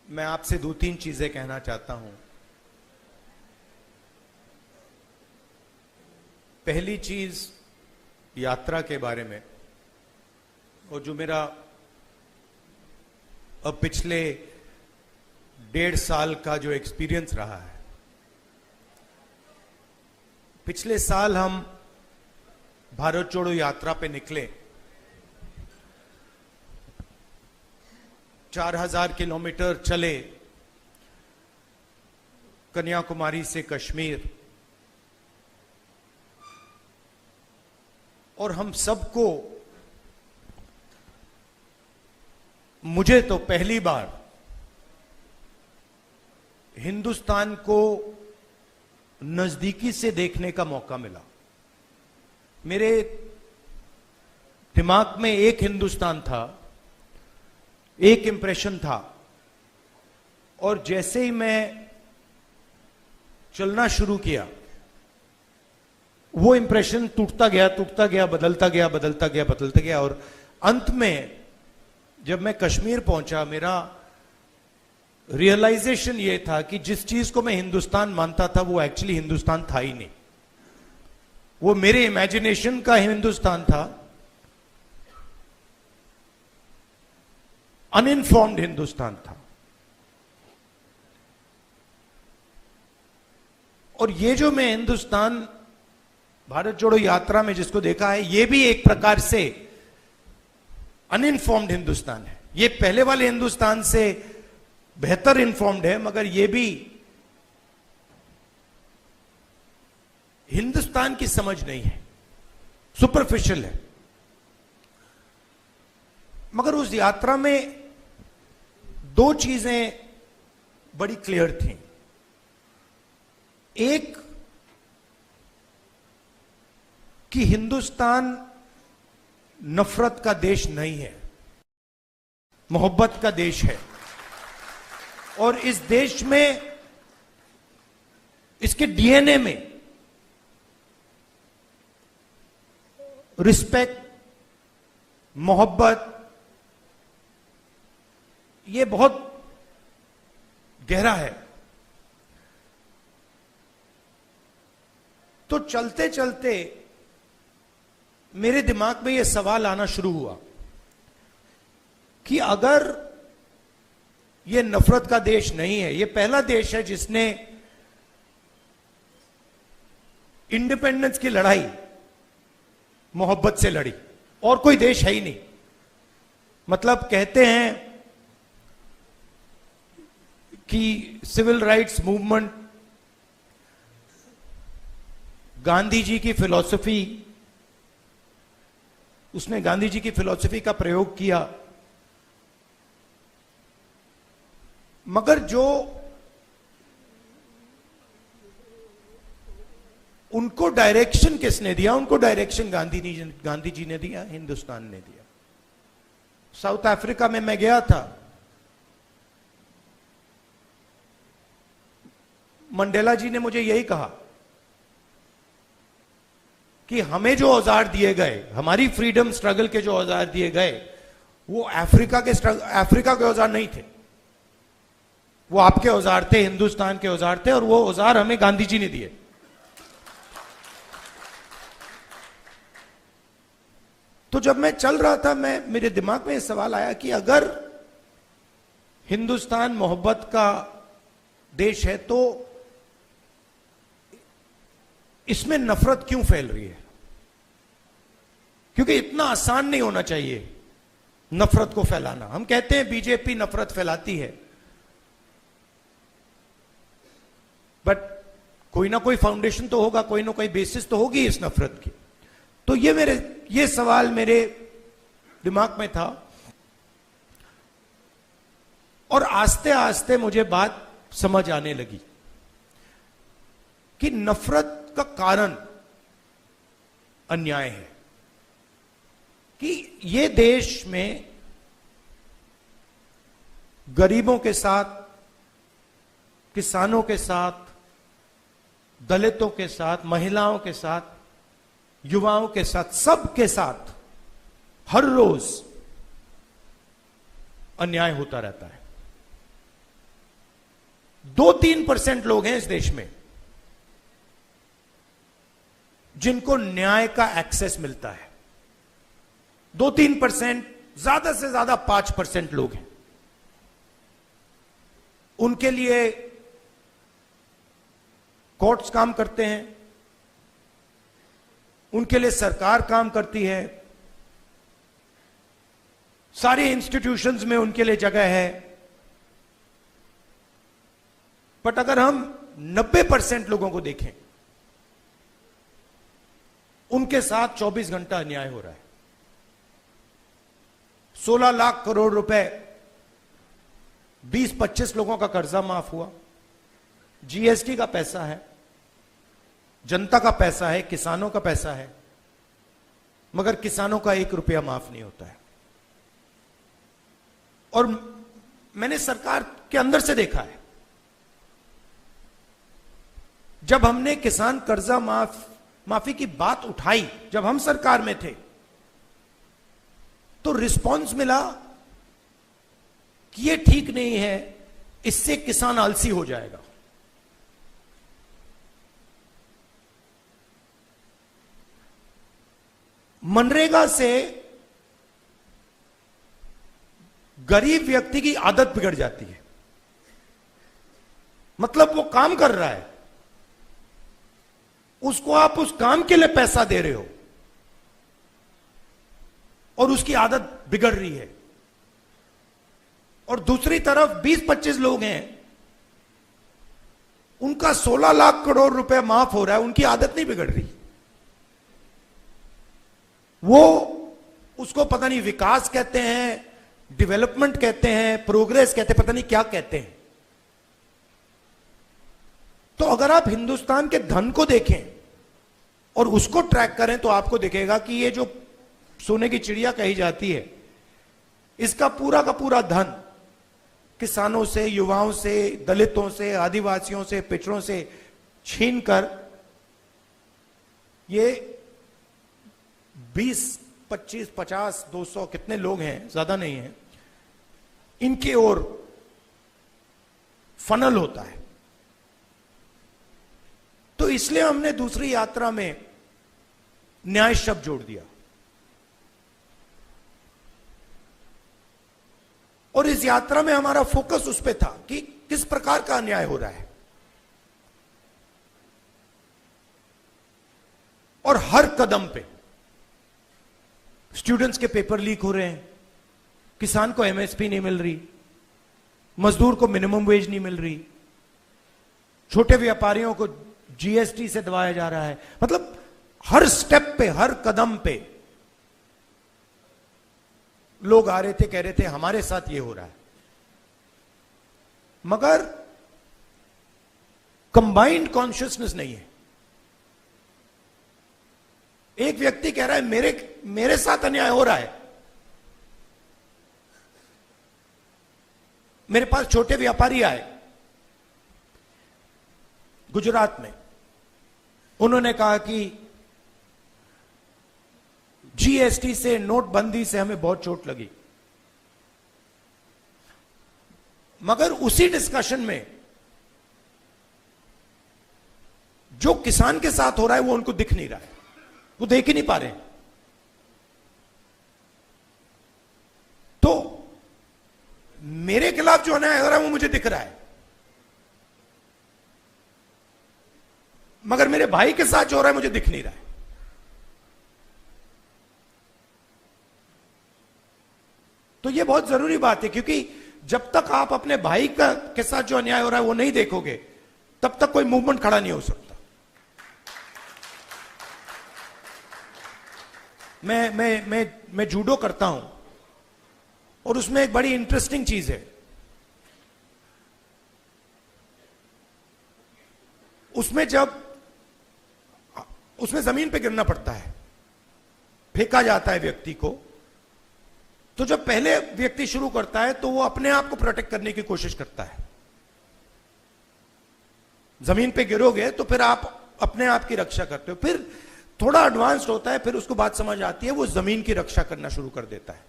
मैं आपसे दो तीन चीजें कहना चाहता हूं। पहली चीज यात्रा के बारे में, और जो मेरा अब पिछले 1.5 साल का जो एक्सपीरियंस रहा है। पिछले साल हम भारत जोड़ो यात्रा पे निकले। 4000 किलोमीटर चले, कन्याकुमारी से कश्मीर, और हम सबको, मुझे तो पहली बार हिंदुस्तान को नजदीकी से देखने का मौका मिला। मेरे दिमाग में एक हिंदुस्तान था, एक इंप्रेशन था, और जैसे ही मैं चलना शुरू किया, वो इंप्रेशन टूटता गया, बदलता गया, और अंत में जब मैं कश्मीर पहुंचा, मेरा रियलाइजेशन ये था कि जिस चीज को मैं हिंदुस्तान मानता था वो एक्चुअली हिंदुस्तान था ही नहीं। वो मेरे इमेजिनेशन का हिंदुस्तान था, अनइन्फॉर्म्ड हिंदुस्तान था। और ये जो मैं हिंदुस्तान भारत जोड़ो यात्रा में जिसको देखा है, ये भी एक प्रकार से अनइन्फॉर्म्ड हिंदुस्तान है। ये पहले वाले हिंदुस्तान से बेहतर इन्फॉर्म्ड है, मगर ये भी हिंदुस्तान की समझ नहीं है, सुपरफिशियल है। मगर उस यात्रा में दो चीजें बड़ी क्लियर थी। एक कि हिंदुस्तान नफरत का देश नहीं है, मोहब्बत का देश है। और इस देश में, इसके डीएनए में रिस्पेक्ट, मोहब्बत, ये बहुत गहरा है। तो चलते चलते मेरे दिमाग में यह सवाल आना शुरू हुआ कि अगर यह नफरत का देश नहीं है, यह पहला देश है जिसने इंडिपेंडेंस की लड़ाई मोहब्बत से लड़ी, और कोई देश है ही नहीं। मतलब कहते हैं कि civil rights movement, Gandhi ji की फिलॉसफी, उसने गांधी जी की फिलॉसफी का प्रयोग किया, मगर जो उनको डायरेक्शन किसने दिया? उनको डायरेक्शन गांधी जी ने दिया, हिंदुस्तान ने दिया। साउथ अफ्रीका में मैं गया था, मंडेला जी ने मुझे यही कहा कि हमें जो औजार दिए गए, हमारी फ्रीडम स्ट्रगल के जो औजार दिए गए, वो अफ्रीका के औजार नहीं थे, वो आपके औजार थे, हिंदुस्तान के औजार थे, और वो औजार हमें गांधी जी ने दिए। तो जब मैं चल रहा था, मेरे दिमाग में यह सवाल आया कि अगर हिंदुस्तान मोहब्बत का देश है, तो इसमें नफरत क्यों फैल रही है? क्योंकि इतना आसान नहीं होना चाहिए नफरत को फैलाना। हम कहते हैं बीजेपी नफरत फैलाती है, बट कोई ना कोई फाउंडेशन तो होगा, कोई ना कोई बेसिस तो होगी इस नफरत की। तो ये सवाल मेरे दिमाग में था, और आस्ते आस्ते मुझे बात समझ आने लगी कि नफरत का कारण अन्याय है। कि ये देश में गरीबों के साथ, किसानों के साथ, दलितों के साथ, महिलाओं के साथ, युवाओं के साथ, सबके साथ हर रोज अन्याय होता रहता है। 2-3% लोग हैं इस देश में जिनको न्याय का एक्सेस मिलता है। 2-3%, ज्यादा से ज्यादा 5% लोग हैं। उनके लिए कोर्ट्स काम करते हैं, उनके लिए सरकार काम करती है, सारी इंस्टीट्यूशंस में उनके लिए जगह है। बट अगर हम 90% लोगों को देखें, उनके साथ 24 घंटा अन्याय हो रहा है। 16 लाख करोड़ रुपए 20-25 लोगों का कर्जा माफ हुआ। जीएसटी का पैसा है, जनता का पैसा है, किसानों का पैसा है, मगर किसानों का 1 रुपया माफ नहीं होता है। और मैंने सरकार के अंदर से देखा है, जब हमने किसान कर्जा माफी की बात उठाई, जब हम सरकार में थे, तो रिस्पांस मिला कि ये ठीक नहीं है, इससे किसान आलसी हो जाएगा। मनरेगा से गरीब व्यक्ति की आदत बिगड़ जाती है। मतलब वो काम कर रहा है, उसको आप उस काम के लिए पैसा दे रहे हो और उसकी आदत बिगड़ रही है। और दूसरी तरफ 20-25 लोग हैं, उनका 16 लाख करोड़ रुपए माफ हो रहा है, उनकी आदत नहीं बिगड़ रही। वो उसको पता नहीं विकास कहते हैं, डेवलपमेंट कहते हैं, प्रोग्रेस कहते हैं, पता नहीं क्या कहते हैं। तो अगर आप हिंदुस्तान के धन को देखें और उसको ट्रैक करें तो आपको दिखेगा कि ये जो सोने की चिड़िया कही जाती है, इसका पूरा का पूरा धन किसानों से, युवाओं से, दलितों से, आदिवासियों से, पिछड़ों से छीनकर ये 20, 25, 50, 200 कितने लोग हैं, ज्यादा नहीं है, इनके ओर फनल होता है। तो इसलिए हमने दूसरी यात्रा में न्याय शब्द जोड़ दिया। और इस यात्रा में हमारा फोकस उस पर था कि किस प्रकार का अन्याय हो रहा है। और हर कदम पे स्टूडेंट्स के पेपर लीक हो रहे हैं, किसान को एमएसपी नहीं मिल रही, मजदूर को मिनिमम वेज नहीं मिल रही, छोटे व्यापारियों को जीएसटी से दबाया जा रहा है। मतलब हर स्टेप पे, हर कदम पे लोग आ रहे थे, कह रहे थे हमारे साथ ये हो रहा है। मगर कंबाइंड कॉन्शियसनेस नहीं है। एक व्यक्ति कह रहा है मेरे साथ अन्याय हो रहा है। मेरे पास छोटे व्यापारी आए गुजरात में, उन्होंने कहा कि जीएसटी से, नोटबंदी से हमें बहुत चोट लगी। मगर उसी डिस्कशन में जो किसान के साथ हो रहा है वो उनको दिख नहीं रहा है, वो देख ही नहीं पा रहे। तो मेरे खिलाफ जो अन्याय हो रहा है वो मुझे दिख रहा है, मगर मेरे भाई के साथ जो हो रहा है मुझे दिख नहीं रहा है। तो ये बहुत जरूरी बात है, क्योंकि जब तक आप अपने भाई के साथ जो अन्याय हो रहा है वो नहीं देखोगे, तब तक कोई मूवमेंट खड़ा नहीं हो सकता। मैं जूडो करता हूं और उसमें एक बड़ी इंटरेस्टिंग चीज है। उसमें जमीन पे गिरना पड़ता है, फेंका जाता है व्यक्ति को। तो जब पहले व्यक्ति शुरू करता है तो वो अपने आप को प्रोटेक्ट करने की कोशिश करता है। जमीन पे गिरोगे तो फिर आप अपने आप की रक्षा करते हो। फिर थोड़ा एडवांस्ड होता है, फिर उसको बात समझ आती है, वो जमीन की रक्षा करना शुरू कर देता है।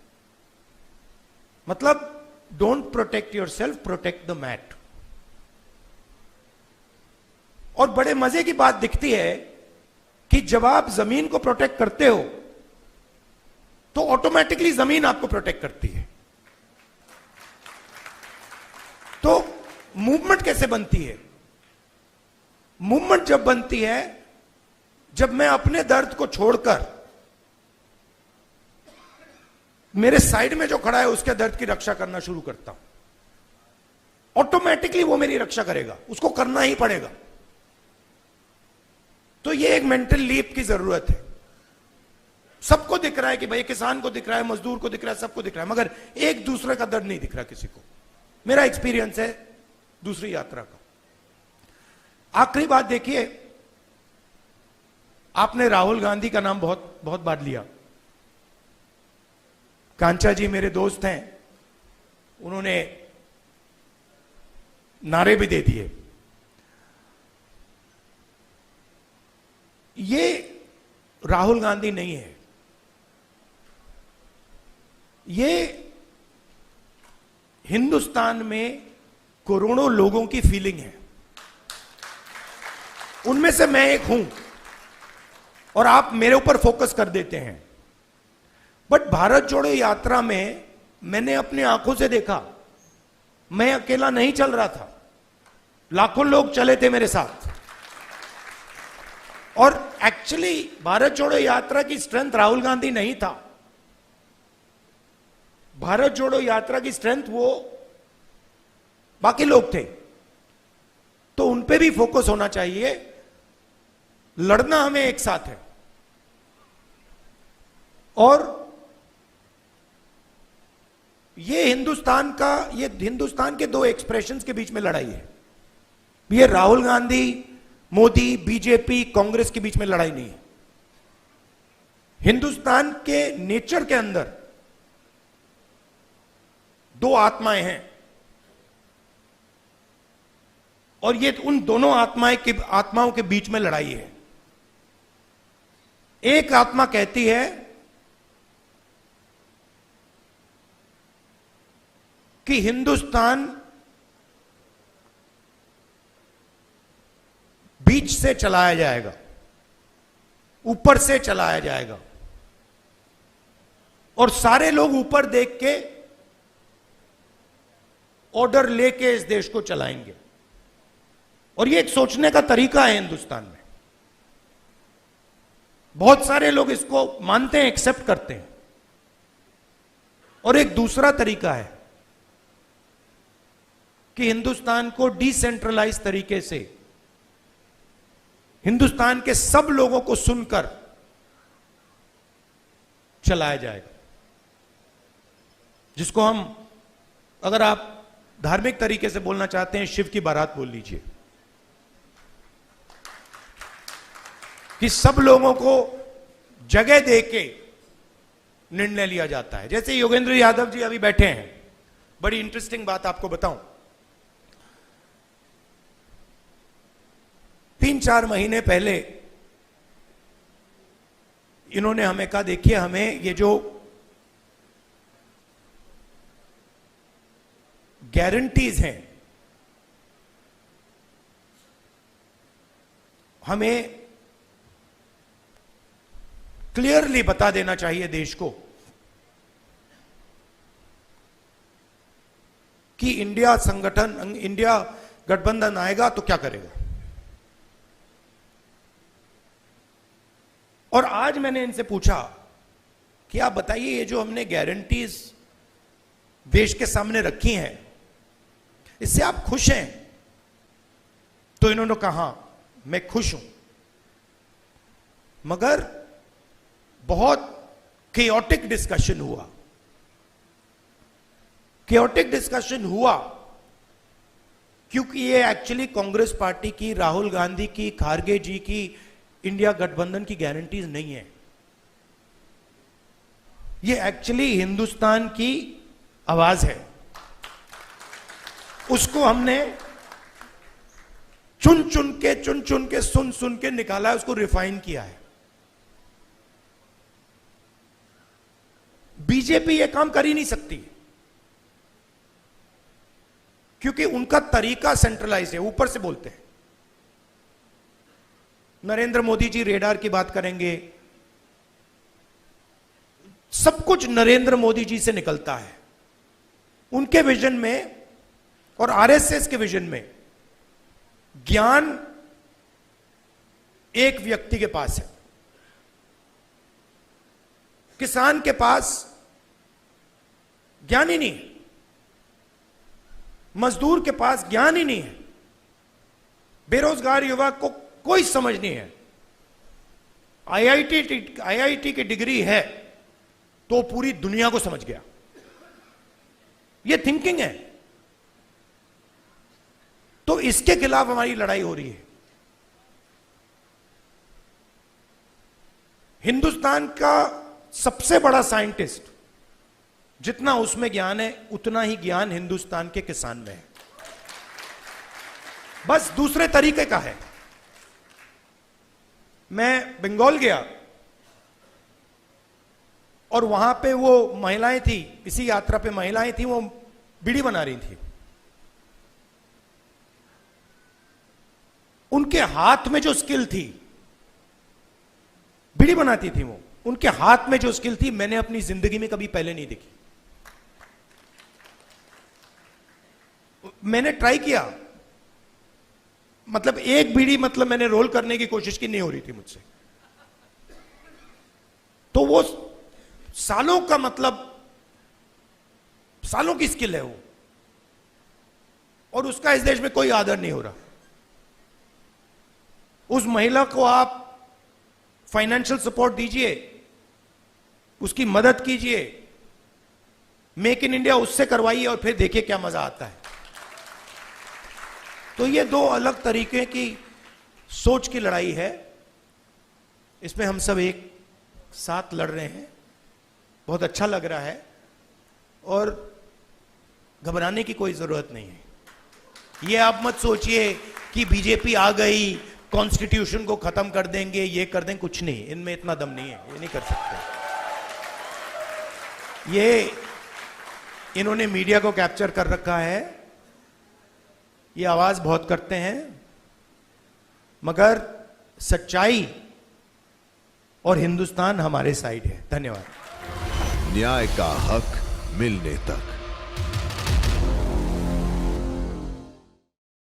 मतलब don't protect yourself, protect the mat. और बड़े मजे की बात दिखती है कि जब आप जमीन को प्रोटेक्ट करते हो तो ऑटोमेटिकली जमीन आपको प्रोटेक्ट करती है। तो मूवमेंट कैसे बनती है? मूवमेंट जब बनती है जब मैं अपने दर्द को छोड़कर मेरे साइड में जो खड़ा है उसके दर्द की रक्षा करना शुरू करता हूं, ऑटोमेटिकली वो मेरी रक्षा करेगा, उसको करना ही पड़ेगा। तो ये एक मेंटल लीप की जरूरत है। सबको दिख रहा है कि भाई किसान को दिख रहा है, मजदूर को दिख रहा है, सबको दिख रहा है, मगर एक दूसरे का दर्द नहीं दिख रहा किसी को। मेरा एक्सपीरियंस है दूसरी यात्रा का। आखिरी बात देखिए, आपने राहुल गांधी का नाम बहुत बहुत बार लिया। कांचा जी मेरे दोस्त हैं, उन्होंने नारे भी दे दिए। ये राहुल गांधी नहीं है, ये हिंदुस्तान में करोड़ों लोगों की फीलिंग है। उनमें से मैं एक हूं और आप मेरे ऊपर फोकस कर देते हैं। बट भारत जोड़ो यात्रा में मैंने अपनी आंखों से देखा, मैं अकेला नहीं चल रहा था, लाखों लोग चले थे मेरे साथ। और एक्चुअली भारत जोड़ो यात्रा की स्ट्रेंथ राहुल गांधी नहीं था। भारत जोड़ो यात्रा की स्ट्रेंथ वो बाकी लोग थे। तो उन पे भी फोकस होना चाहिए। लड़ना हमें एक साथ है और ये हिंदुस्तान के दो एक्सप्रेशंस के बीच में लड़ाई है। ये राहुल गांधी, मोदी, बीजेपी, कांग्रेस के बीच में लड़ाई नहीं है। हिंदुस्तान के नेचर के अंदर दो आत्माएं हैं और ये उन दोनों आत्माओं के बीच में लड़ाई है। एक आत्मा कहती है कि हिंदुस्तान बीच से चलाया जाएगा, ऊपर से चलाया जाएगा और सारे लोग ऊपर देख के ऑर्डर लेके इस देश को चलाएंगे। और ये एक सोचने का तरीका है हिंदुस्तान में। बहुत सारे लोग इसको मानते हैं, एक्सेप्ट करते हैं। और एक दूसरा तरीका है कि हिंदुस्तान को डिसेंट्रलाइज तरीके से हिंदुस्तान के सब लोगों को सुनकर चलाया जाएगा, जिसको हम, अगर आप धार्मिक तरीके से बोलना चाहते हैं, शिव की बारात बोल लीजिए। कि सब लोगों को जगह देके निर्णय लिया जाता है। जैसे योगेंद्र यादव जी अभी बैठे हैं, बड़ी इंटरेस्टिंग बात आपको बताऊं। 3-4 महीने पहले इन्होंने हमें कहा, देखिए हमें ये जो गारंटीज हैं, हमें क्लियरली बता देना चाहिए देश को कि इंडिया गठबंधन आएगा तो क्या करेगा। और आज मैंने इनसे पूछा कि आप बताइए, ये जो हमने गारंटीज देश के सामने रखी हैं, इससे आप खुश हैं? तो इन्होंने कहा मैं खुश हूं, मगर बहुत केओटिक डिस्कशन हुआ। केओटिक डिस्कशन हुआ क्योंकि ये एक्चुअली कांग्रेस पार्टी की, राहुल गांधी की, खारगे जी की इंडिया गठबंधन की गारंटीज नहीं है। ये एक्चुअली हिंदुस्तान की आवाज है। उसको हमने चुन चुन के सुन के निकाला है, उसको रिफाइन किया है। बीजेपी ये काम कर ही नहीं सकती क्योंकि उनका तरीका सेंट्रलाइज है, ऊपर से बोलते हैं। नरेंद्र मोदी जी रेडार की बात करेंगे, सब कुछ नरेंद्र मोदी जी से निकलता है। उनके विजन में और आरएसएस के विजन में ज्ञान एक व्यक्ति के पास है। किसान के पास ज्ञान ही नहीं है, मजदूर के पास ज्ञान ही नहीं है, बेरोजगार युवक को कोई समझ नहीं है। आईआईटी की डिग्री है तो पूरी दुनिया को समझ गया। यह थिंकिंग है। तो इसके खिलाफ हमारी लड़ाई हो रही है। हिंदुस्तान का सबसे बड़ा साइंटिस्ट, जितना उसमें ज्ञान है उतना ही ज्ञान हिंदुस्तान के किसान में है, बस दूसरे तरीके का है। मैं बंगाल गया और वहां पे वो महिलाएं थी, इसी यात्रा पे महिलाएं थी, वो बीड़ी बना रही थी। उनके हाथ में जो स्किल थी, बीड़ी बनाती थी वो, उनके हाथ में जो स्किल थी मैंने अपनी जिंदगी में कभी पहले नहीं देखी। मैंने ट्राई किया, मतलब एक बीड़ी मतलब मैंने रोल करने की कोशिश की, नहीं हो रही थी मुझसे। तो वो सालों का, मतलब सालों की स्किल है वो, और उसका इस देश में कोई आदर नहीं हो रहा। उस महिला को आप फाइनेंशियल सपोर्ट दीजिए, उसकी मदद कीजिए, मेक इन इंडिया उससे करवाइए और फिर देखिए क्या मजा आता है। तो ये दो अलग तरीके की सोच की लड़ाई है। इसमें हम सब एक साथ लड़ रहे हैं। बहुत अच्छा लग रहा है और घबराने की कोई जरूरत नहीं है। ये आप मत सोचिए कि बीजेपी आ गई, कॉन्स्टिट्यूशन को खत्म कर देंगे, ये कर देंगे, कुछ नहीं, इनमें इतना दम नहीं है, ये नहीं कर सकते। ये इन्होंने मीडिया को कैप्चर कर रखा है, ये आवाज बहुत करते हैं, मगर सच्चाई और हिंदुस्तान हमारे साइड है। धन्यवाद। न्याय का हक मिलने तक।